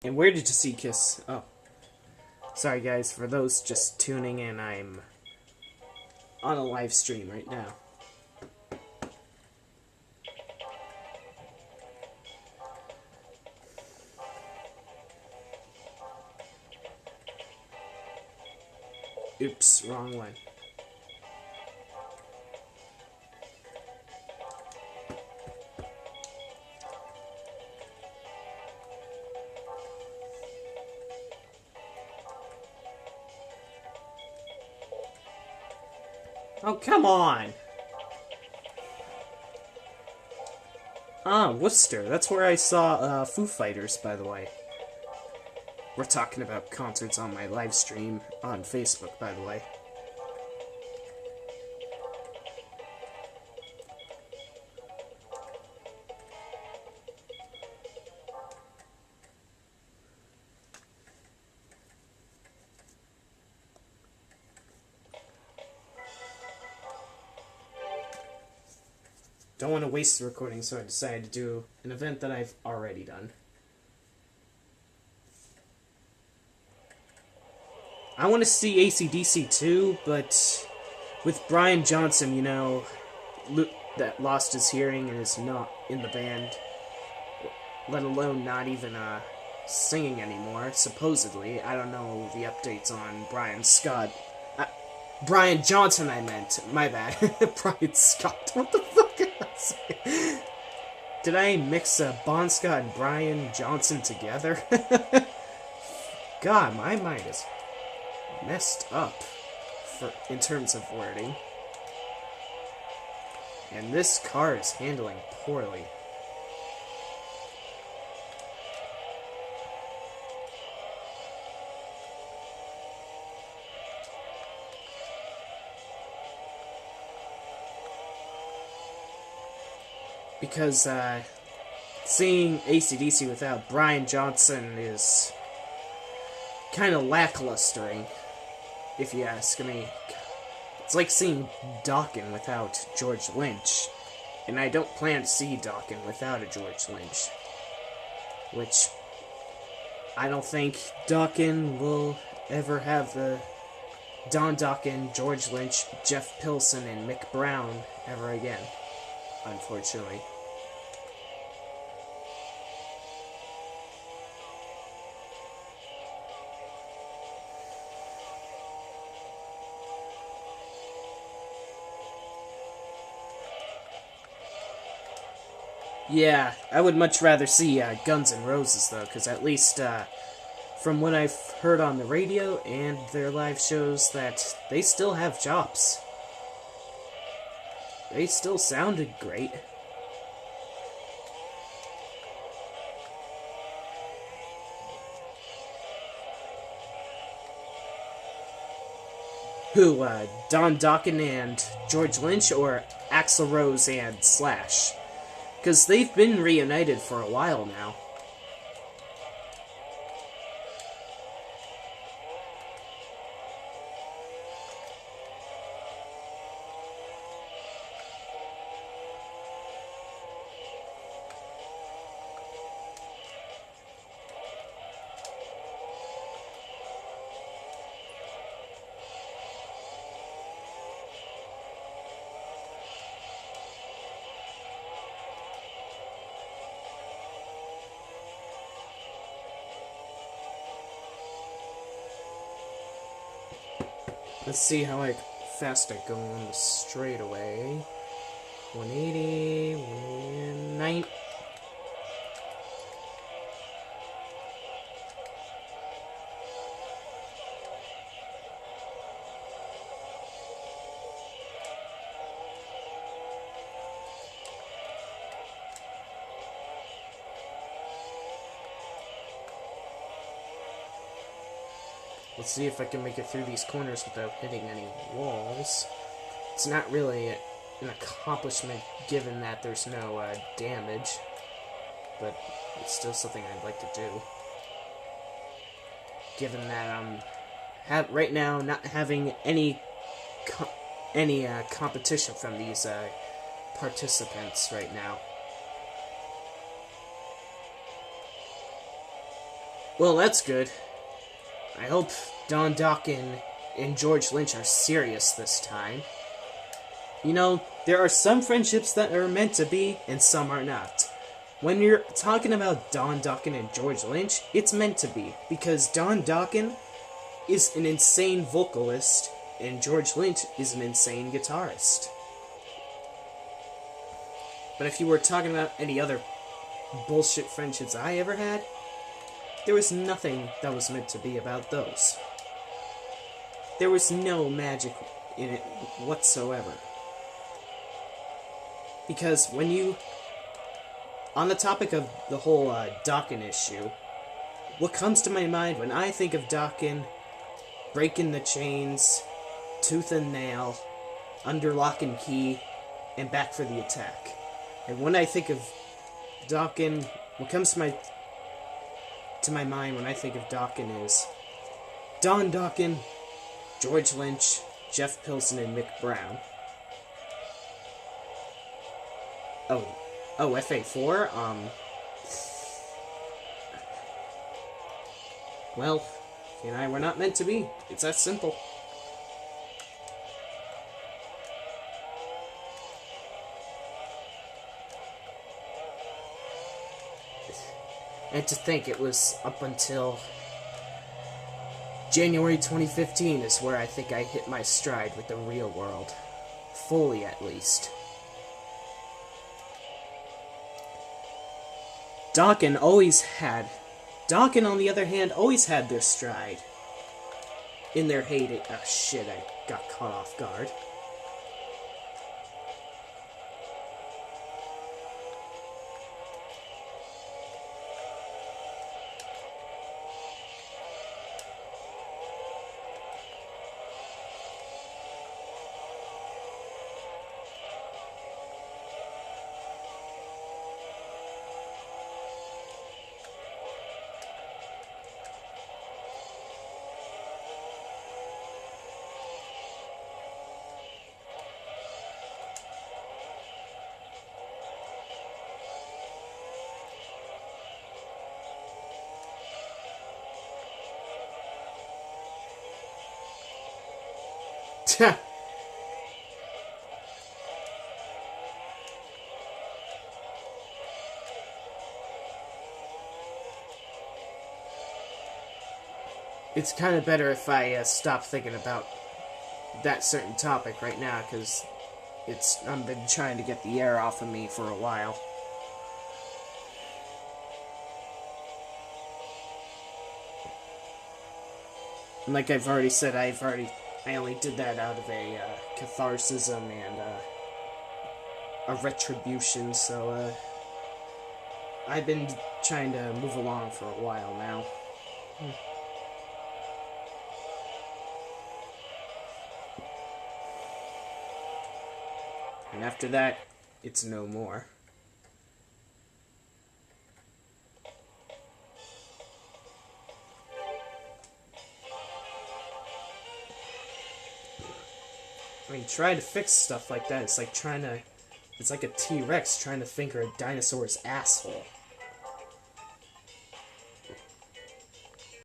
And where did you see Kiss? Oh, sorry guys, for those just tuning in, I'm on a live stream right now. Oops, wrong one. Oh, come on! Ah, Worcester. That's where I saw Foo Fighters, by the way. We're talking about concerts on my live stream on Facebook, by the way. Don't want to waste the recording, so I decided to do an event that I've already done. I want to see AC/DC too, but with Brian Johnson, you know, that lost his hearing and is not in the band, let alone not even singing anymore, supposedly. I don't know the updates on Brian Scott. Brian Johnson, I meant. My bad. Brian Scott. What the fuck did I say? Did I mix Bon Scott and Brian Johnson together? God, my mind is messed up in terms of wording. And this car is handling poorly. Because seeing AC/DC without Brian Johnson is kind of lacklustering, if you ask me. It's like seeing Dawkins without George Lynch, and I don't plan to see Dawkins without a George Lynch. Which, I don't think Dawkins will ever have the Don Dawkins, George Lynch, Jeff Pilson, and Mick Brown ever again, unfortunately. Yeah, I would much rather see Guns N' Roses, though, because at least from what I've heard on the radio and their live shows, that they still have chops. They still sounded great. Who, Don Dokken and George Lynch, or Axl Rose and Slash? Because they've been reunited for a while now. Let's see how fast I go on the straightaway. 180, 190. Let's see if I can make it through these corners without hitting any walls. It's not really an accomplishment given that there's no damage, but it's still something I'd like to do. Given that I'm right now not having any competition from these participants right now. Well, that's good. I hope Don Dokken and George Lynch are serious this time. You know, there are some friendships that are meant to be, and some are not. When you're talking about Don Dokken and George Lynch, it's meant to be, because Don Dokken is an insane vocalist, and George Lynch is an insane guitarist. But if you were talking about any other bullshit friendships I ever had, there was nothing that was meant to be about those. There was no magic in it whatsoever. Because when you... On the topic of the whole Dokken issue, what comes to my mind when I think of Dokken, breaking the chains, tooth and nail, under lock and key, and back for the attack. And when I think of Dokken, what comes to my mind when I think of Dokken is Don Dokken, George Lynch, Jeff Pilson, and Mick Brown. Oh, FA4? Well, he and I were not meant to be. It's that simple. And to think it was up until January 2015 is where I think I hit my stride with the real world. Fully, at least. Dokken, on the other hand, always had their stride. In their heyday. Oh shit, I got caught off guard. It's kind of better if I stop thinking about that certain topic right now, because I've been trying to get the air off of me for a while. And like I've already said, I only did that out of a catharsism and a retribution, so I've been trying to move along for a while now. And after that, it's no more. I mean, trying to fix stuff like that, it's like a T-Rex trying to finger a dinosaur's asshole.